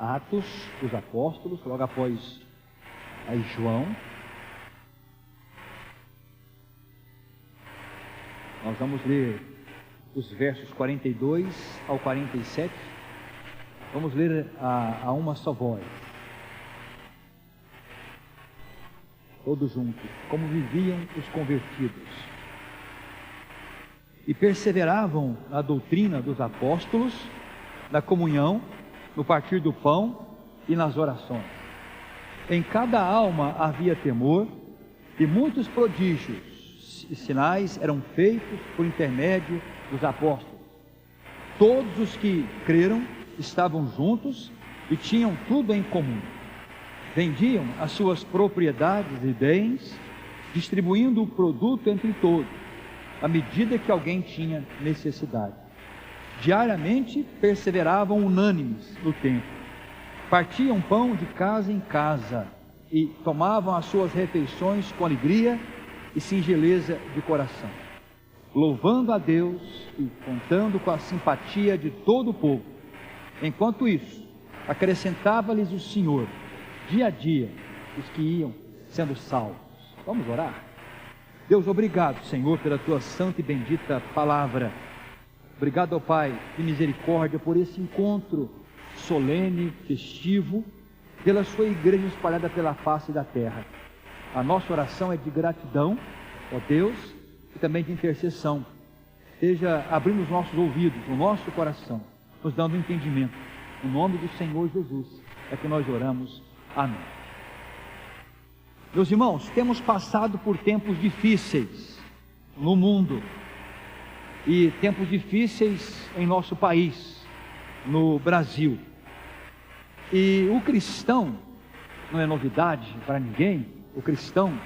Atos dos Apóstolos, logo após aí João. Nós vamos ler os versos 42 ao 47. Vamos ler a uma só voz. Todos juntos. Como viviam os convertidos. E perseveravam na doutrina dos apóstolos, na comunhão, no partir do pão e nas orações. Em cada alma havia temor, e muitos prodígios e sinais eram feitos por intermédio dos apóstolos. Todos os que creram estavam juntos e tinham tudo em comum. Vendiam as suas propriedades e bens, distribuindo o produto entre todos, à medida que alguém tinha necessidade. Diariamente perseveravam unânimes no templo, partiam pão de casa em casa e tomavam as suas refeições com alegria e singeleza de coração, louvando a Deus e contando com a simpatia de todo o povo. Enquanto isso, acrescentava-lhes o Senhor, dia a dia, os que iam sendo salvos. Vamos orar? Deus, obrigado, Senhor, pela Tua santa e bendita palavra. Obrigado, ó Pai, de misericórdia, por esse encontro solene, festivo, pela Sua igreja espalhada pela face da terra. A nossa oração é de gratidão, ó Deus, e também de intercessão. Esteja abrindo os nossos ouvidos, o nosso coração, nos dando entendimento. No nome do Senhor Jesus é que nós oramos. Amém. Meus irmãos, temos passado por tempos difíceis no mundo e tempos difíceis em nosso país, no Brasil. E o cristão, não é novidade para ninguém, o cristão,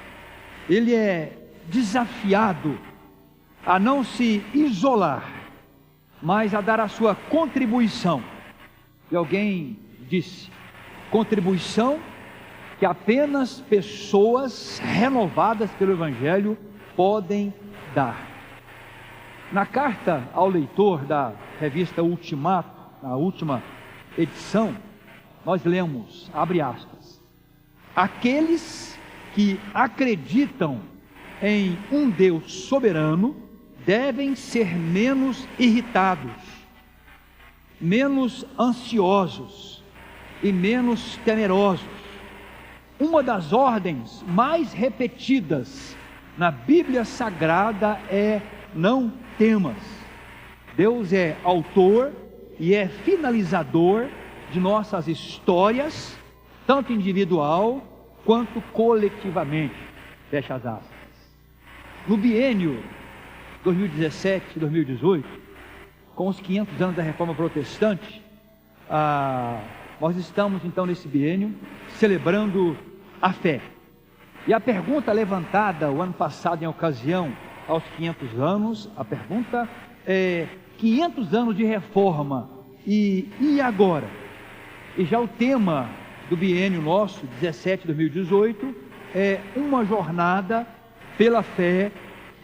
ele é desafiado a não se isolar, mas a dar a sua contribuição. E alguém disse, contribuição que apenas pessoas renovadas pelo Evangelho podem dar. Na carta ao leitor da revista Ultimato, na última edição, nós lemos, abre aspas, aqueles que acreditam em um Deus soberano devem ser menos irritados, menos ansiosos e menos temerosos. Uma das ordens mais repetidas na Bíblia Sagrada é não temas. Deus é autor e é finalizador de nossas histórias, tanto individual quanto coletivamente. Fecha as aspas. No biênio 2017-2018, com os 500 anos da Reforma Protestante, nós estamos então nesse biênio celebrando a fé. E a pergunta levantada o ano passado em ocasião aos 500 anos, a pergunta é 500 anos de reforma e agora? E já o tema do biênio nosso, 17-2018, é uma jornada pela fé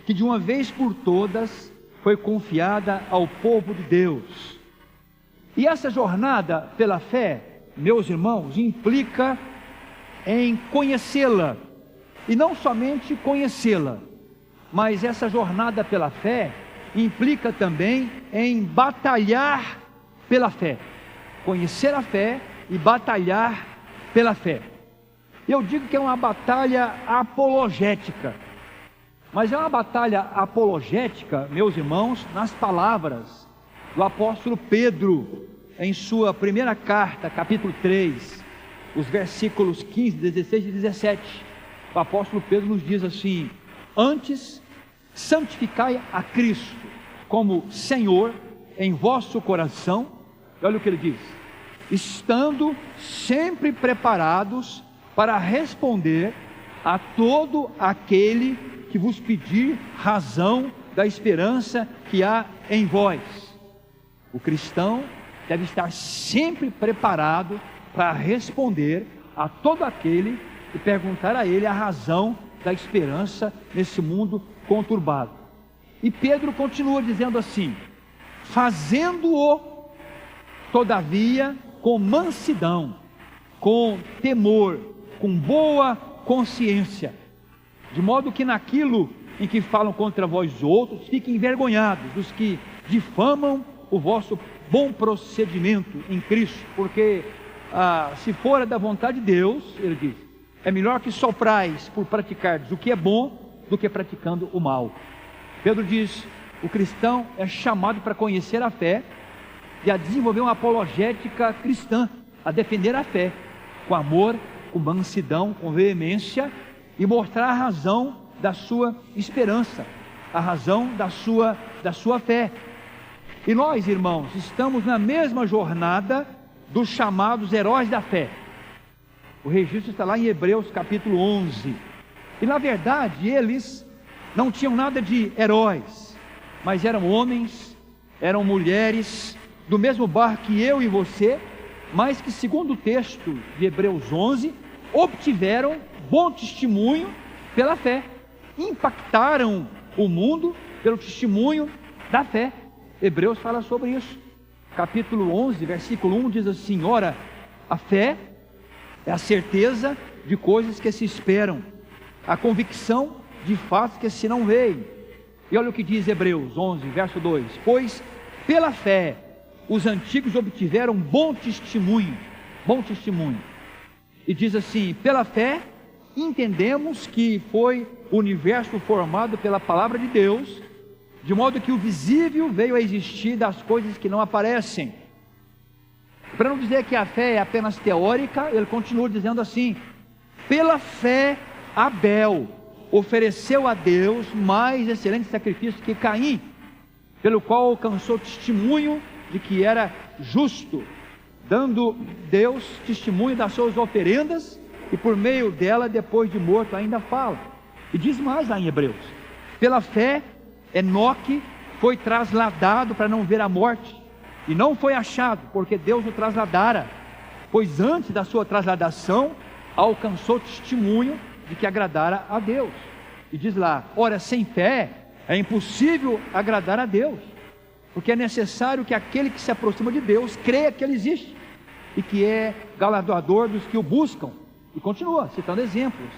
que de uma vez por todas foi confiada ao povo de Deus. E essa jornada pela fé, meus irmãos, implica em conhecê-la, e não somente conhecê-la, mas essa jornada pela fé implica também em batalhar pela fé, conhecer a fé e batalhar pela fé. Eu digo que é uma batalha apologética, mas é uma batalha apologética, meus irmãos, nas palavras do apóstolo Pedro, em sua primeira carta, capítulo 3, os versículos 15, 16 e 17, o apóstolo Pedro nos diz assim: antes, santificai a Cristo como Senhor em vosso coração. Olha o que ele diz: estando sempre preparados para responder a todo aquele que vos pedir razão da esperança que há em vós. O cristão deve estar sempre preparado para responder a todo aquele que perguntar a ele a razão da esperança nesse mundo conturbado. E Pedro continua dizendo assim: fazendo-o, todavia, com mansidão, com temor, com boa consciência, de modo que naquilo em que falam contra vós outros, fiquem envergonhados dos que difamam o vosso bom procedimento em Cristo, porque se for da vontade de Deus, ele diz, é melhor que soprais por praticardes o que é bom do que praticando o mal. Pedro diz, o cristão é chamado para conhecer a fé e a desenvolver uma apologética cristã, a defender a fé, com amor, com mansidão, com veemência, e mostrar a razão da sua esperança, a razão da sua fé. E nós, irmãos, estamos na mesma jornada dos chamados heróis da fé. O registro está lá em Hebreus capítulo 11. E na verdade eles não tinham nada de heróis, mas eram homens, eram mulheres, do mesmo barco que eu e você, mas que segundo o texto de Hebreus 11, obtiveram bom testemunho pela fé, impactaram o mundo pelo testemunho da fé. Hebreus fala sobre isso, capítulo 11, versículo 1 diz assim, ora, a fé é a certeza de coisas que se esperam, a convicção de fatos que se não veem. E olha o que diz Hebreus 11, verso 2, pois pela fé os antigos obtiveram bom testemunho, e diz assim, pela fé entendemos que foi o universo formado pela palavra de Deus, de modo que o visível veio a existir das coisas que não aparecem. Para não dizer que a fé é apenas teórica, ele continua dizendo assim, pela fé Abel ofereceu a Deus mais excelente sacrifício que Caim, pelo qual alcançou testemunho de que era justo, dando Deus testemunho das suas oferendas, e por meio dela, depois de morto, ainda fala. E diz mais lá em Hebreus, pela fé Enoque foi trasladado para não ver a morte, e não foi achado, porque Deus o trasladara, pois antes da sua trasladação, alcançou testemunho de que agradara a Deus. E diz lá, ora, sem fé é impossível agradar a Deus, porque é necessário que aquele que se aproxima de Deus creia que Ele existe, e que é galardoador dos que o buscam. E continua citando exemplos.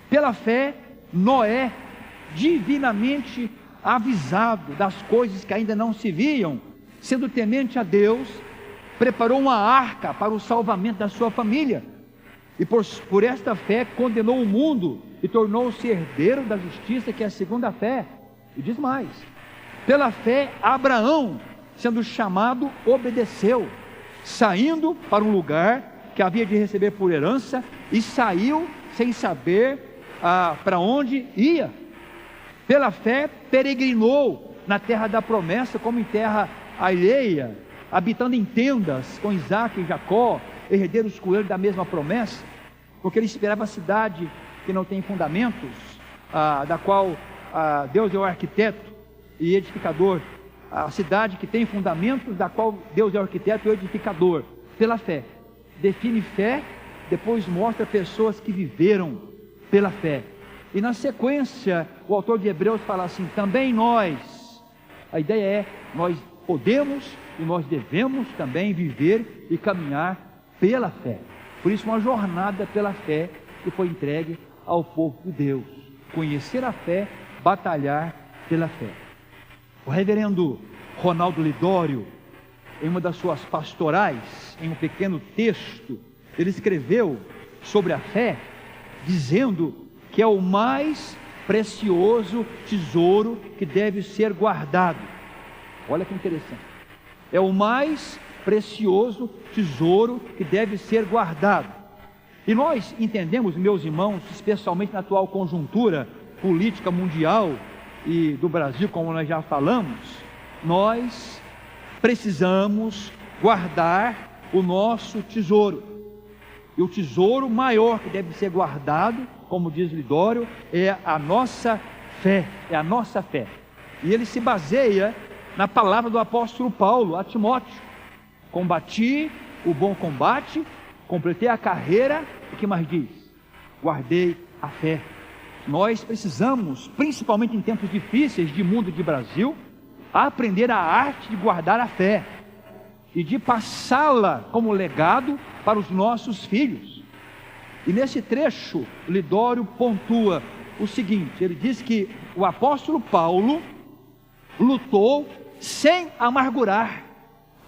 Pela fé Noé, divinamente avisado das coisas que ainda não se viam, sendo temente a Deus, preparou uma arca para o salvamento da sua família, e por esta fé condenou o mundo e tornou-se herdeiro da justiça, que é a segunda fé. E diz mais, pela fé Abraão, sendo chamado, obedeceu, saindo para um lugar que havia de receber por herança, e saiu sem saber para onde ia. Pela fé peregrinou na terra da promessa, como em terra alheia, habitando em tendas com Isaac e Jacó, herdeiros com ele da mesma promessa, porque ele esperava a cidade que não tem fundamentos, da qual Deus é o arquiteto e edificador, a cidade que tem fundamentos, da qual Deus é o arquiteto e o edificador. Pela fé, define fé, depois mostra pessoas que viveram pela fé. E na sequência, o autor de Hebreus fala assim, também nós, a ideia é, nós podemos e nós devemos também viver e caminhar pela fé. Por isso, uma jornada pela fé que foi entregue ao povo de Deus. Conhecer a fé, batalhar pela fé. O reverendo Ronaldo Lidório, em uma das suas pastorais, em um pequeno texto, ele escreveu sobre a fé, dizendo que é o mais precioso tesouro que deve ser guardado. Olha que interessante. É o mais precioso tesouro que deve ser guardado. E nós entendemos, meus irmãos, especialmente na atual conjuntura política mundial e do Brasil, como nós já falamos, nós precisamos guardar o nosso tesouro. E o tesouro maior que deve ser guardado, como diz Lidório, é a nossa fé, é a nossa fé. E ele se baseia na palavra do apóstolo Paulo a Timóteo: combati o bom combate, completei a carreira, o que mais diz? Guardei a fé. Nós precisamos, principalmente em tempos difíceis de mundo de Brasil, aprender a arte de guardar a fé. e de passá-la como legado para os nossos filhos. E nesse trecho, Lidório pontua o seguinte: ele diz que o apóstolo Paulo lutou sem amargurar.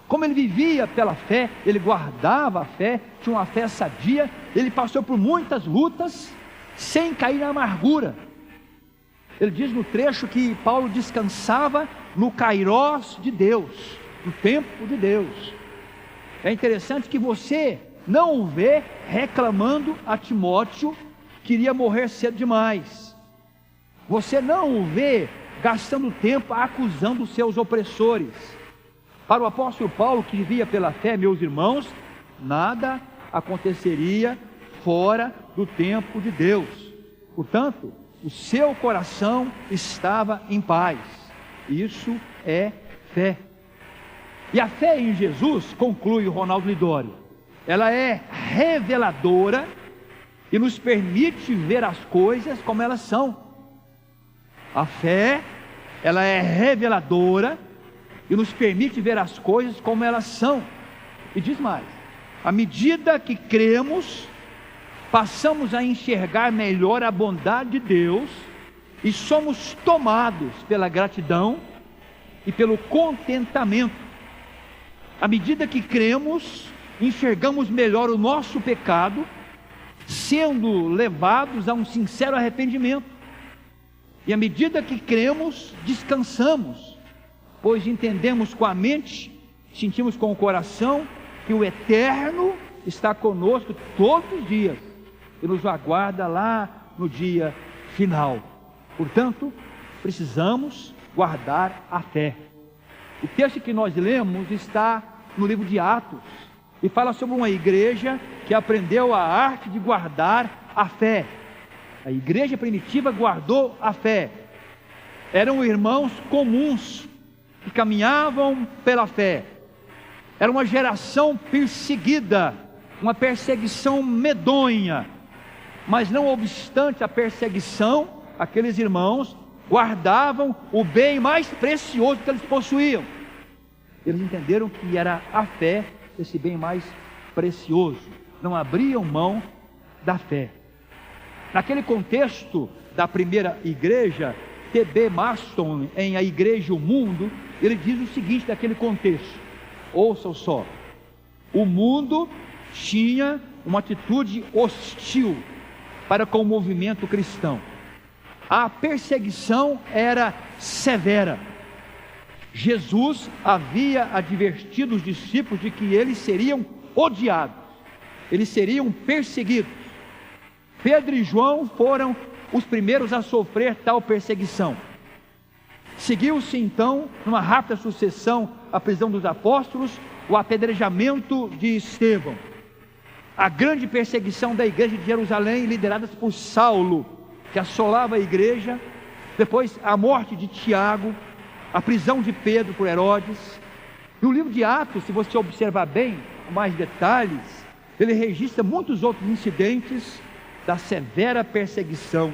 Como ele vivia pela fé, ele guardava a fé, tinha uma fé sadia, ele passou por muitas lutas sem cair na amargura. Ele diz no trecho que Paulo descansava no kairós de Deus, no tempo de Deus. É interessante que você não o vê reclamando a Timóteo que iria morrer cedo demais. Você não o vê gastando tempo acusando os seus opressores. Para o apóstolo Paulo, que vivia pela fé, meus irmãos, nada aconteceria fora do tempo de Deus. Portanto, o seu coração estava em paz. Isso é fé. E a fé em Jesus, conclui o Ronaldo Lidório, ela é reveladora e nos permite ver as coisas como elas são. A fé, ela é reveladora e nos permite ver as coisas como elas são. E diz mais: à medida que cremos, passamos a enxergar melhor a bondade de Deus e somos tomados pela gratidão e pelo contentamento. À medida que cremos, enxergamos melhor o nosso pecado, sendo levados a um sincero arrependimento. E à medida que cremos, descansamos, pois entendemos com a mente, sentimos com o coração que o Eterno está conosco todos os dias e nos aguarda lá no dia final. Portanto, precisamos guardar a fé. O texto que nós lemos está no livro de Atos e fala sobre uma igreja que aprendeu a arte de guardar a fé. A igreja primitiva guardou a fé. Eram irmãos comuns que caminhavam pela fé. Era uma geração perseguida, uma perseguição medonha, mas não obstante a perseguição, aqueles irmãos guardavam o bem mais precioso que eles possuíam. Eles entenderam que era a fé esse bem mais precioso, não abriam mão da fé. Naquele contexto da primeira igreja, T.B. Maston, em A Igreja e o Mundo, ele diz o seguinte daquele contexto: ouçam só, o mundo tinha uma atitude hostil para com o movimento cristão. A perseguição era severa. Jesus havia advertido os discípulos de que eles seriam odiados, eles seriam perseguidos. Pedro e João foram os primeiros a sofrer tal perseguição. Seguiu-se então, numa rápida sucessão, a prisão dos apóstolos, o apedrejamento de Estevão, a grande perseguição da igreja de Jerusalém, liderada por Saulo, que assolava a igreja, depois a morte de Tiago, a prisão de Pedro por Herodes. No livro de Atos, se você observar bem, com mais detalhes, ele registra muitos outros incidentes da severa perseguição.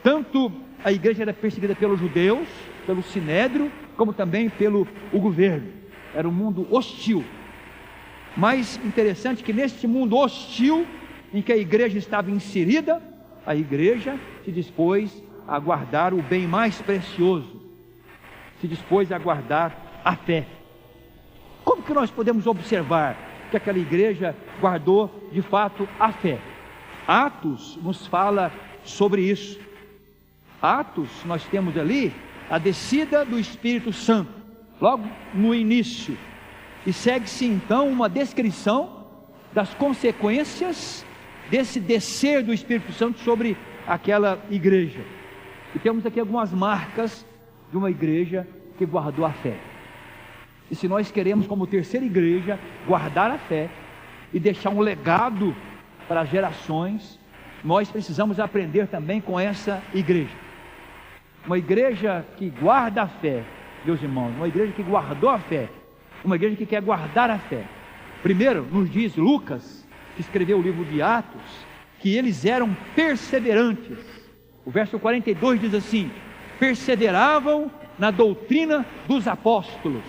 Tanto a igreja era perseguida pelos judeus, pelo sinédrio, como também pelo governo. Era um mundo hostil. Mais interessante que neste mundo hostil, em que a igreja estava inserida, a igreja se dispôs a guardar o bem mais precioso, se dispôs a guardar a fé. Como que nós podemos observar que aquela igreja guardou de fato a fé? Atos nos fala sobre isso. Atos, nós temos ali a descida do Espírito Santo, logo no início, e segue-se então uma descrição das consequências desse descer do Espírito Santo sobre aquela igreja. E temos aqui algumas marcas de uma igreja que guardou a fé. E se nós queremos, como terceira igreja, guardar a fé e deixar um legado para as gerações, nós precisamos aprender também com essa igreja. Uma igreja que guarda a fé, meus irmãos, uma igreja que guardou a fé, uma igreja que quer guardar a fé. Primeiro, nos diz Lucas, que escreveu o livro de Atos, que eles eram perseverantes. O verso 42 diz assim: perseveravam na doutrina dos apóstolos,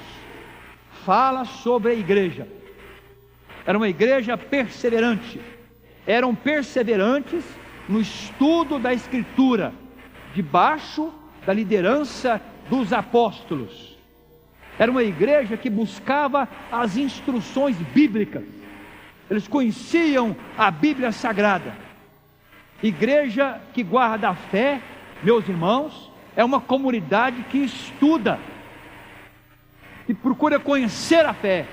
fala sobre a igreja. Era uma igreja perseverante. Eram perseverantes no estudo da Escritura, debaixo da liderança dos apóstolos. Era uma igreja que buscava as instruções bíblicas. Eles conheciam a Bíblia Sagrada. Igreja que guarda a fé, meus irmãos, é uma comunidade que estuda e procura conhecer a fé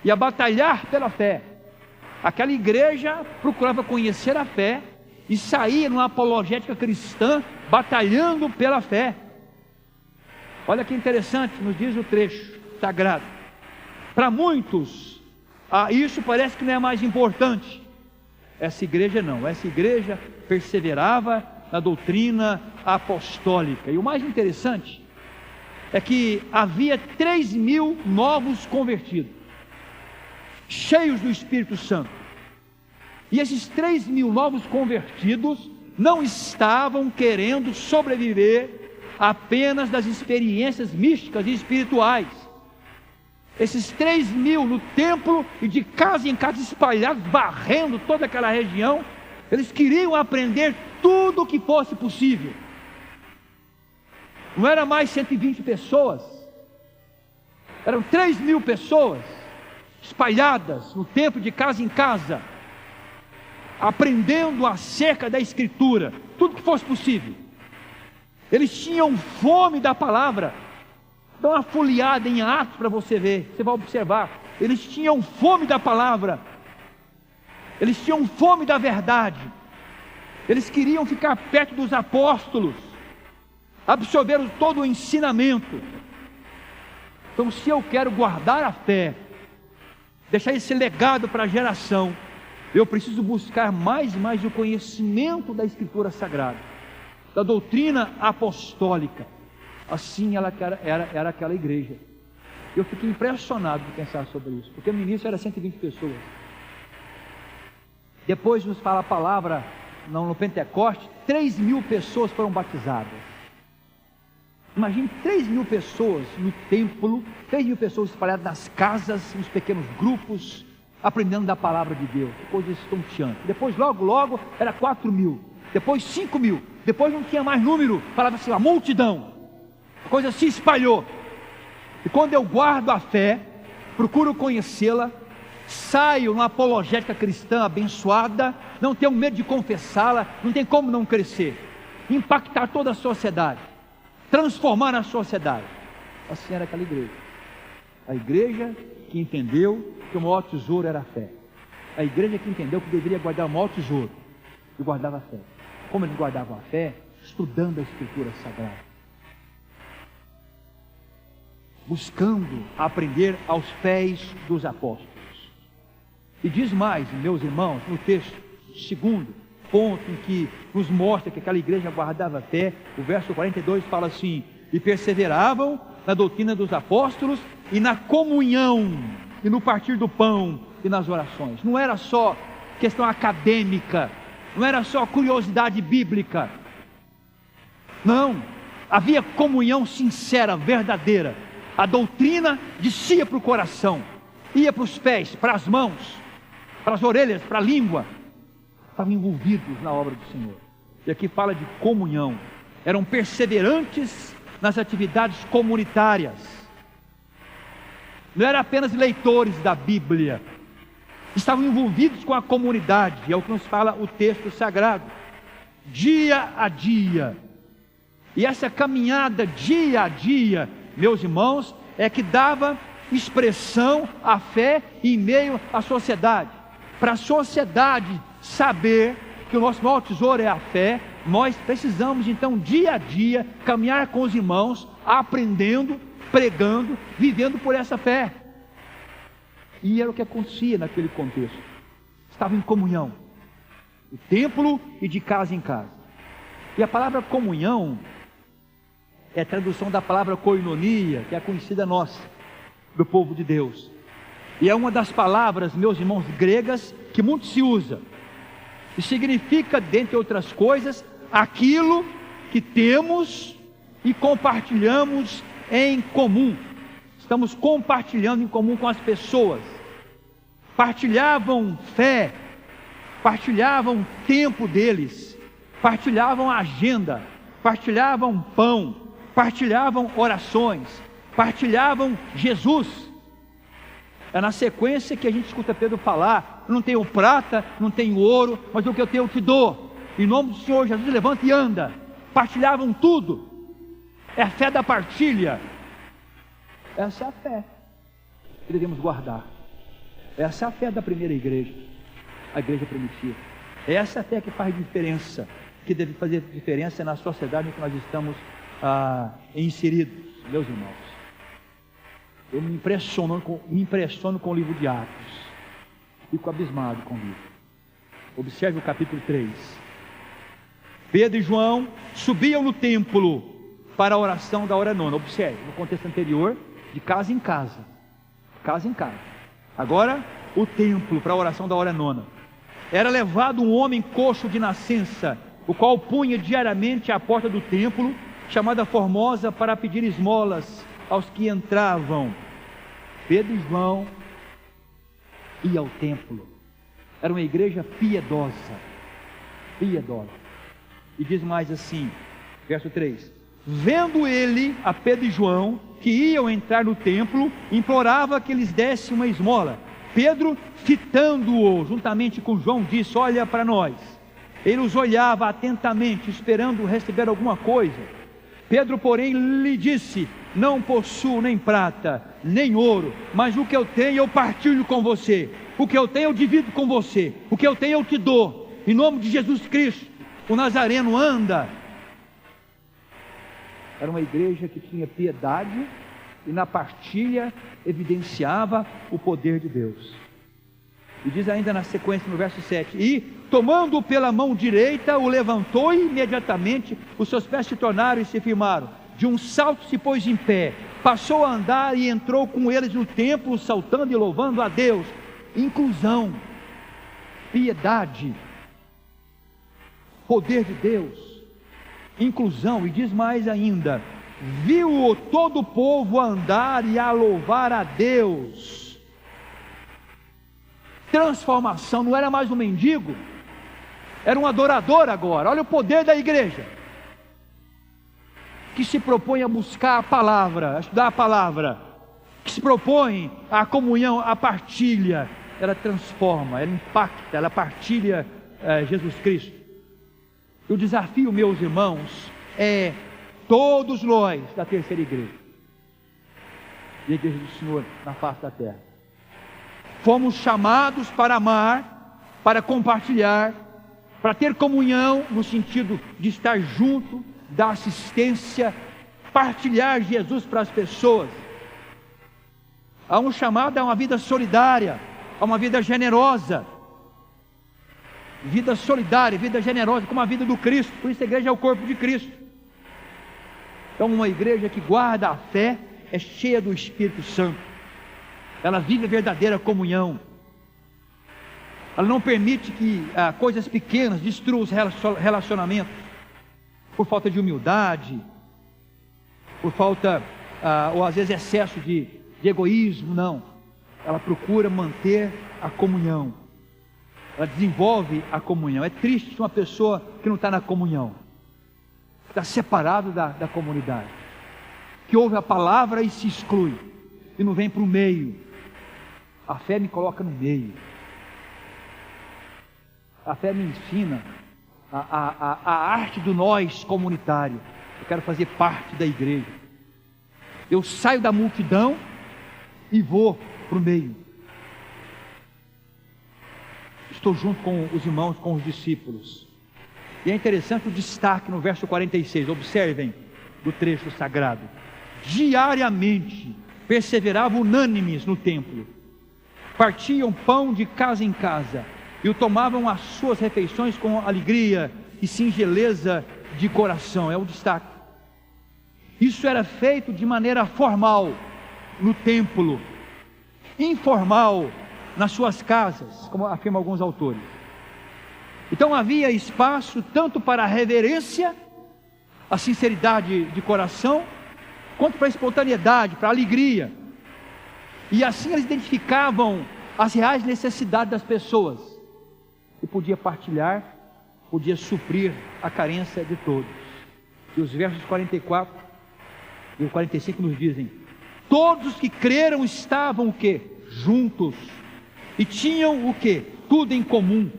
e a batalhar pela fé. Aquela igreja procurava conhecer a fé e saía numa apologética cristã, batalhando pela fé. Olha que interessante, nos diz o trecho sagrado. Para muitos, isso parece que não é mais importante. Essa igreja não, essa igreja perseverava na doutrina apostólica. E o mais interessante é que havia 3.000 novos convertidos, cheios do Espírito Santo. E esses 3.000 novos convertidos não estavam querendo sobreviver apenas das experiências místicas e espirituais. Esses 3.000 no templo e de casa em casa espalhados, varrendo toda aquela região, eles queriam aprender tudo o que fosse possível. Não era mais 120 pessoas, eram 3.000 pessoas espalhadas no templo, de casa em casa, aprendendo acerca da Escritura, tudo que fosse possível. Eles tinham fome da palavra. Dá uma folheada em Atos para você ver, você vai observar. Eles tinham fome da palavra, eles tinham fome da verdade, eles queriam ficar perto dos apóstolos, absorveram todo o ensinamento. Então, se eu quero guardar a fé, deixar esse legado para a geração, eu preciso buscar mais e mais o conhecimento da Escritura Sagrada, da doutrina apostólica. Assim ela era aquela igreja. Eu fiquei impressionado de pensar sobre isso, porque no início era 120 pessoas. Depois nos fala a palavra, no Pentecoste, 3.000 pessoas foram batizadas. Imagine 3.000 pessoas no templo, 3.000 pessoas espalhadas nas casas, nos pequenos grupos, aprendendo da palavra de Deus. Que coisa estonteante. Depois logo era 4.000, depois 5.000, depois não tinha mais número, falava assim, a multidão. A coisa se espalhou. E quando eu guardo a fé, procuro conhecê-la, saio numa apologética cristã abençoada, não tenho medo de confessá-la, não tem como não crescer, impactar toda a sociedade, transformar a sociedade. Assim era aquela igreja. A igreja que entendeu que o maior tesouro era a fé. A igreja que entendeu que deveria guardar o maior tesouro e guardava a fé. Como eles guardavam a fé? Estudando a Escritura Sagrada, buscando aprender aos pés dos apóstolos. E diz mais, meus irmãos, no texto, segundo ponto em que nos mostra que aquela igreja guardava a fé, o verso 42 fala assim: e perseveravam na doutrina dos apóstolos e na comunhão, e no partir do pão e nas orações. Não era só questão acadêmica, não era só curiosidade bíblica, não, havia comunhão sincera, verdadeira. A doutrina descia para o coração, ia para os pés, para as mãos, para as orelhas, para a língua. Estavam envolvidos na obra do Senhor. E aqui fala de comunhão. Eram perseverantes nas atividades comunitárias. Não eram apenas leitores da Bíblia. Estavam envolvidos com a comunidade. É o que nos fala o texto sagrado. Dia a dia. E essa caminhada dia a dia, meus irmãos, é que dava expressão à fé em meio à sociedade. Para a sociedade saber que o nosso maior tesouro é a fé, nós precisamos então dia a dia caminhar com os irmãos, aprendendo, pregando, vivendo por essa fé. E era o que acontecia naquele contexto. Estavam em comunhão, no templo e de casa em casa. E a palavra comunhão é a tradução da palavra koinonia, que é a conhecida nossa, do povo de Deus. E é uma das palavras, meus irmãos, gregas, que muito se usa. E significa, dentre outras coisas, aquilo que temos e compartilhamos em comum. estamos compartilhando em comum com as pessoas. Partilhavam fé, partilhavam o tempo deles, partilhavam a agenda, partilhavam pão, partilhavam orações, partilhavam Jesus. É na sequência que a gente escuta Pedro falar: não tenho prata, não tenho ouro, mas o que eu tenho eu te dou. Em nome do Senhor Jesus, levanta e anda. Partilhavam tudo. É a fé da partilha. Essa é a fé que devemos guardar. Essa é a fé da primeira igreja, a igreja primitiva. Essa é a fé que faz diferença, que deve fazer diferença na sociedade em que nós estamos inseridos, meus irmãos. Eu me impressiono com o livro de Atos. Fico abismado com o livro. Observe o capítulo 3. Pedro e João subiam no templo para a oração da hora nona. Observe, no contexto anterior, de casa em casa. Casa em casa. Agora, o templo para a oração da hora nona. Era levado um homem coxo de nascença, o qual punha diariamente à porta do templo, chamada Formosa, para pedir esmolas aos que entravam. Pedro e João iam ao templo. Era uma igreja piedosa. Piedosa. E diz mais assim, verso 3: vendo ele a Pedro e João, que iam entrar no templo, implorava que lhes desse uma esmola. Pedro, fitando-o juntamente com João, disse: olha para nós. Ele os olhava atentamente, esperando receber alguma coisa. Pedro, porém, lhe disse: não possuo nem prata, nem ouro, mas o que eu tenho eu partilho com você. O que eu tenho eu divido com você. O que eu tenho eu te dou. Em nome de Jesus Cristo, o Nazareno, anda. Era uma igreja que tinha piedade e na partilha evidenciava o poder de Deus. E diz ainda na sequência, no verso 7: e tomando-o pela mão direita, o levantou e imediatamente os seus pés se tornaram e se firmaram. De um salto se pôs em pé, passou a andar e entrou com eles no templo, saltando e louvando a Deus. Inclusão, piedade, poder de Deus, inclusão. E diz mais ainda: viu-o todo o povo a andar e a louvar a Deus. Transformação, não era mais um mendigo, era um adorador agora. Olha o poder da igreja, que se propõe a buscar a palavra, a estudar a palavra, que se propõe a comunhão, a partilha. Ela transforma, ela impacta, ela partilha Jesus Cristo. E o desafio, meus irmãos, é todos nós da terceira igreja, e a igreja do Senhor na face da terra, fomos chamados para amar, para compartilhar, para ter comunhão, no sentido de estar junto, dar assistência, partilhar Jesus para as pessoas. Há um chamado a uma vida solidária, a uma vida generosa, vida solidária, vida generosa, como a vida do Cristo. Por isso a igreja é o corpo de Cristo. Então uma igreja que guarda a fé é cheia do Espírito Santo. Ela vive a verdadeira comunhão. Ela não permite que coisas pequenas destruam os relacionamentos, por falta de humildade, por falta, ou às vezes excesso de egoísmo. Não, ela procura manter a comunhão, ela desenvolve a comunhão. É triste uma pessoa que não está na comunhão, que está separado da comunidade, que ouve a palavra e se exclui, e não vem para o meio. A fé me coloca no meio, a fé me ensina a arte do nós comunitário. Eu quero fazer parte da igreja. Eu saio da multidão e vou para o meio. Estou junto com os irmãos, com os discípulos. E é interessante o destaque no verso 46. Observem do trecho sagrado: diariamente perseveravam unânimes no templo, partiam pão de casa em casa e o tomavam as suas refeições com alegria e singeleza de coração. É o destaque. Isso era feito de maneira formal no templo, informal nas suas casas, como afirmam alguns autores. Então havia espaço tanto para a reverência, a sinceridade de coração, quanto para a espontaneidade, para a alegria. e assim eles identificavam as reais necessidades das pessoas, e podia partilhar, podia suprir a carência de todos. E os versos 44 e 45 nos dizem: todos os que creram estavam o quê? Juntos, e tinham o quê? Tudo em comum.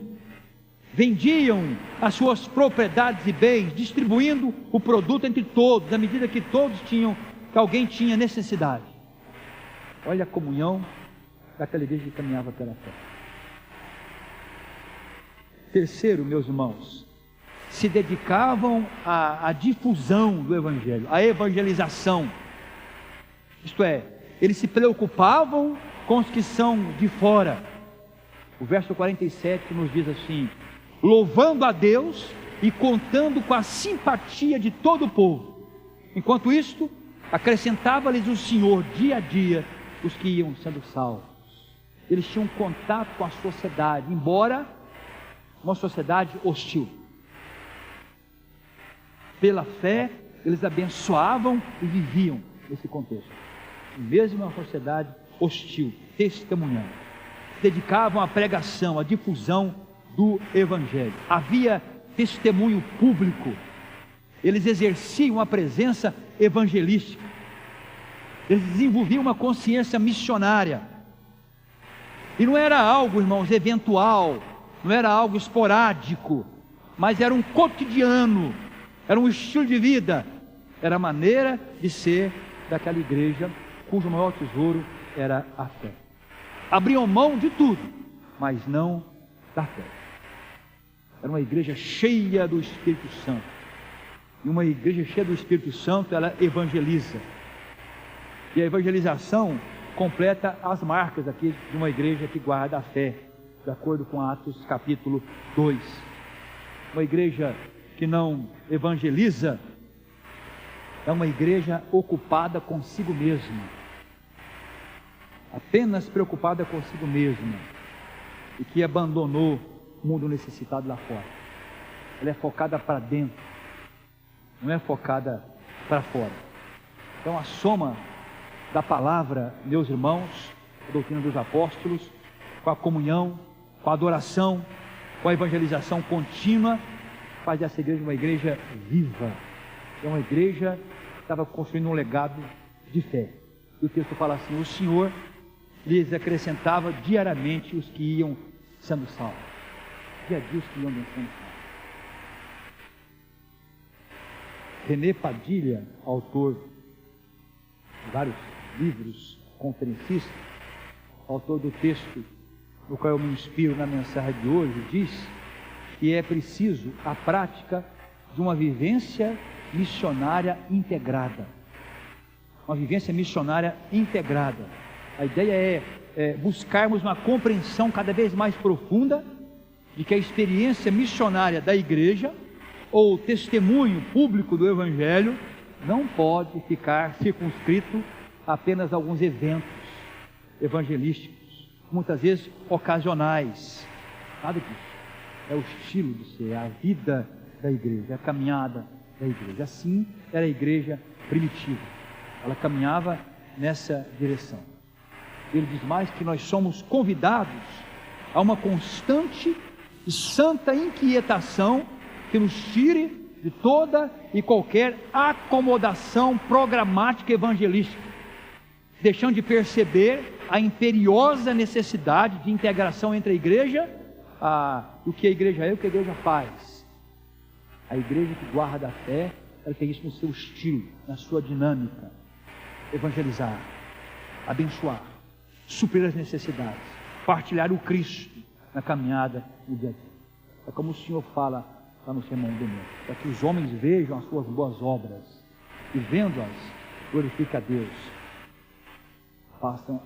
Vendiam as suas propriedades e bens, distribuindo o produto entre todos, à medida que todos tinham, que alguém tinha necessidade. Olha a comunhão daquela igreja que caminhava pela fé. Terceiro, meus irmãos, se dedicavam à difusão do Evangelho, à evangelização. Isto é, eles se preocupavam com os que são de fora. O verso 47 nos diz assim: louvando a Deus e contando com a simpatia de todo o povo. Enquanto isto, acrescentava-lhes o Senhor dia a dia os que iam sendo salvos. Eles tinham contato com a sociedade, embora uma sociedade hostil. Pela fé, eles abençoavam e viviam nesse contexto, mesmo uma sociedade hostil, testemunhando. Dedicavam à pregação, à difusão do Evangelho. Havia testemunho público. Eles exerciam a presença evangelística. Eles desenvolviam uma consciência missionária. E não era algo, irmãos, eventual, não era algo esporádico, mas era um cotidiano, era um estilo de vida, era a maneira de ser daquela igreja, cujo maior tesouro era a fé. Abriam mão de tudo, mas não da fé. Era uma igreja cheia do Espírito Santo. E uma igreja cheia do Espírito Santo, ela evangeliza. E a evangelização completa as marcas aqui de uma igreja que guarda a fé, de acordo com Atos capítulo 2. Uma igreja que não evangeliza é uma igreja ocupada consigo mesma, apenas preocupada consigo mesma, e que abandonou o mundo necessitado lá fora. Ela é focada para dentro, não é focada para fora. Então a soma da palavra, meus irmãos, a doutrina dos apóstolos, com a comunhão, com a adoração, com a evangelização contínua, faz dessa igreja uma igreja viva. É uma igreja que estava construindo um legado de fé. E o texto fala assim: o Senhor lhes acrescentava diariamente os que iam sendo salvos. Dia a dia os que iam sendo salvos. René Padilha, autor de vários livros, conferencista, autor do texto no qual eu me inspiro na mensagem de hoje, diz que é preciso a prática de uma vivência missionária integrada. Uma vivência missionária integrada. A ideia é buscarmos uma compreensão cada vez mais profunda de que a experiência missionária da igreja, ou o testemunho público do Evangelho, não pode ficar circunscrito a apenas alguns eventos evangelísticos, muitas vezes ocasionais. Nada disso. É o estilo de ser, é a vida da igreja, é a caminhada da igreja. Assim era a igreja primitiva. Ela caminhava nessa direção. Ele diz mais que nós somos convidados a uma constante e santa inquietação que nos tire de toda e qualquer acomodação programática evangelística, deixando de perceber a imperiosa necessidade de integração entre a igreja, o que a igreja é e o que a igreja faz. A igreja que guarda a fé, ela tem isso no seu estilo, na sua dinâmica: evangelizar, abençoar, suprir as necessidades, partilhar o Cristo na caminhada no dia a dia. É como o Senhor fala lá no Sermão do Monte: para que os homens vejam as suas boas obras e, vendo-as, glorifiquem a Deus,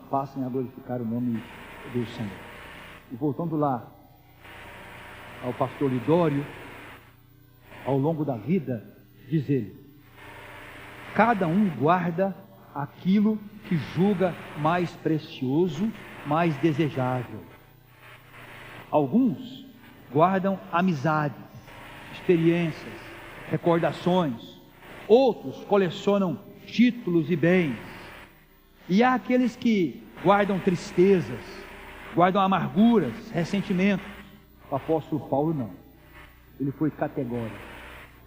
passem a glorificar o nome do Senhor. E voltando lá ao pastor Lidório, ao longo da vida, diz ele: cada um guarda aquilo que julga mais precioso, mais desejável. Alguns guardam amizades, experiências, recordações. Outros colecionam títulos e bens. E há aqueles que guardam tristezas, guardam amarguras, ressentimentos. O apóstolo Paulo não. Ele foi categórico.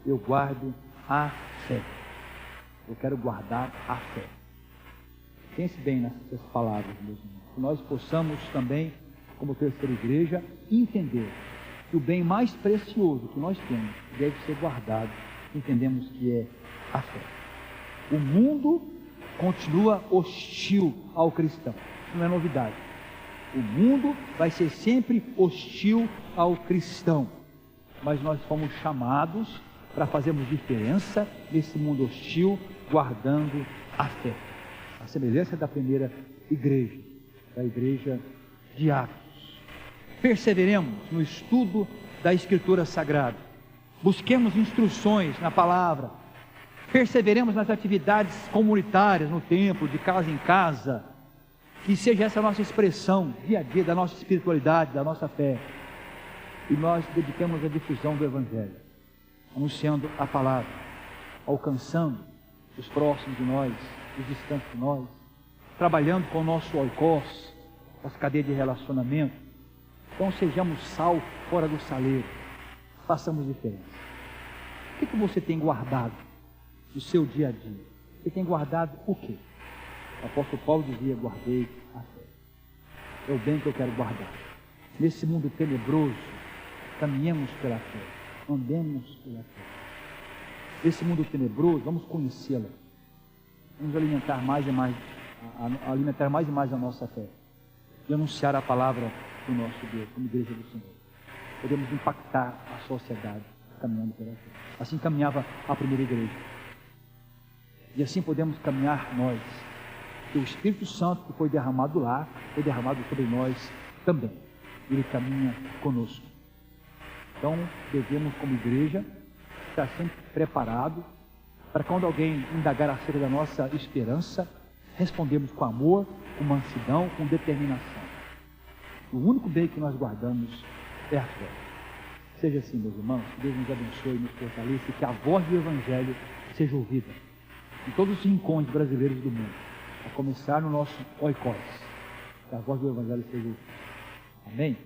Eu guardo a fé. Eu quero guardar a fé. Pense bem nessas palavras, meus irmãos. Que nós possamos também, como terceira igreja, entender que o bem mais precioso que nós temos deve ser guardado. Entendemos que é a fé. O mundo continua hostil ao cristão. Isso não é novidade. O mundo vai ser sempre hostil ao cristão. Mas nós fomos chamados para fazermos diferença nesse mundo hostil, guardando a fé. A semelhança da primeira igreja, da igreja de Atos. Perseveremos no estudo da Escritura Sagrada. Busquemos instruções na palavra. Perseveremos nas atividades comunitárias, no templo, de casa em casa. Que seja essa a nossa expressão, dia a dia, da nossa espiritualidade, da nossa fé. E nós dediquemos a difusão do Evangelho, anunciando a palavra, alcançando os próximos de nós, os distantes de nós, trabalhando com o nosso oikos, as cadeias de relacionamento. Então sejamos sal fora do saleiro, façamos diferença. O que você tem guardado no seu dia a dia? Você tem guardado o quê? O apóstolo Paulo dizia: guardei a fé. É o bem que eu quero guardar. Nesse mundo tenebroso, caminhemos pela fé, andemos pela fé. Nesse mundo tenebroso, vamos conhecê-la. Vamos alimentar mais e mais a nossa fé. E anunciar a palavra do nosso Deus, como igreja do Senhor. Podemos impactar a sociedade caminhando pela fé. Assim caminhava a primeira igreja. E assim podemos caminhar nós. Porque o Espírito Santo que foi derramado lá, foi derramado sobre nós também. Ele caminha conosco. Então, devemos, como igreja, estar sempre preparado para quando alguém indagar acerca da nossa esperança, respondermos com amor, com mansidão, com determinação. O único bem que nós guardamos é a fé. Seja assim, meus irmãos, que Deus nos abençoe e nos fortaleça, e que a voz do Evangelho seja ouvida em todos os rincões brasileiros do mundo, a começar no nosso oikos, que a voz do Evangelho seja ouvida. Amém?